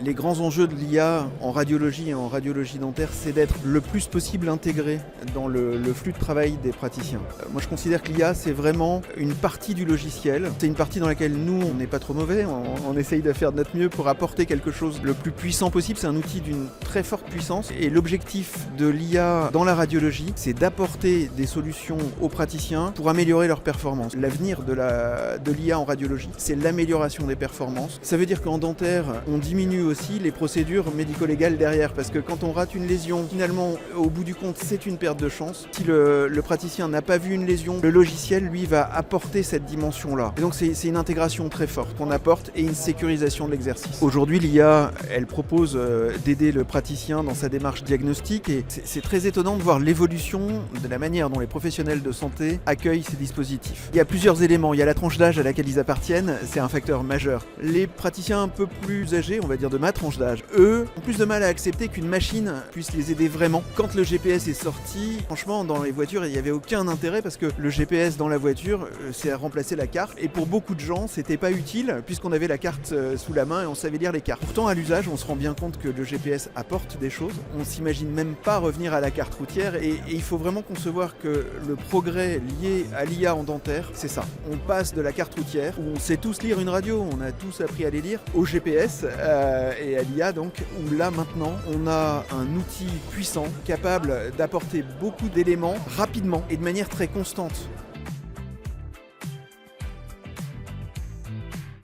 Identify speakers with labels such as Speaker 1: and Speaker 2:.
Speaker 1: Les grands enjeux de l'IA en radiologie et en radiologie dentaire, c'est d'être le plus possible intégré dans le flux de travail des praticiens. Moi, je considère que l'IA, c'est vraiment une partie du logiciel. C'est une partie dans laquelle nous, on n'est pas trop mauvais. On essaye de faire de notre mieux pour apporter quelque chose le plus puissant possible. C'est un outil d'une très forte puissance. Et l'objectif de l'IA dans la radiologie, c'est d'apporter des solutions aux praticiens pour améliorer leur performance. L'avenir de l'IA en radiologie, c'est l'amélioration des performances. Ça veut dire qu'en dentaire, on diminue aussi les procédures médico-légales derrière, parce que quand on rate une lésion, finalement, au bout du compte, c'est une perte de chance. Si le praticien n'a pas vu une lésion, le logiciel, lui, va apporter cette dimension-là. Et donc, c'est une intégration très forte qu'on apporte et une sécurisation de l'exercice. Aujourd'hui, l'IA, elle propose d'aider le praticien dans sa démarche diagnostique, et c'est très étonnant de voir l'évolution de la manière dont les professionnels de santé accueillent ces dispositifs. Il y a plusieurs éléments. Il y a la tranche d'âge à laquelle ils appartiennent, c'est un facteur majeur. Les praticiens un peu plus âgés, on va dire de ma tranche d'âge, eux, ont plus de mal à accepter qu'une machine puisse les aider vraiment. Quand le GPS est sorti, franchement, dans les voitures, il n'y avait aucun intérêt parce que le GPS dans la voiture, c'est à remplacer la carte. Et pour beaucoup de gens, c'était pas utile puisqu'on avait la carte sous la main et on savait lire les cartes. Pourtant, à l'usage, on se rend bien compte que le GPS apporte des choses. On s'imagine même pas revenir à la carte routière et il faut vraiment concevoir que le progrès lié à l'IA en dentaire, c'est ça. On passe de la carte routière où on sait tous lire une radio, on a tous appris à les lire, au GPS et à l'IA donc, où là maintenant, on a un outil puissant capable d'apporter beaucoup d'éléments rapidement et de manière très constante.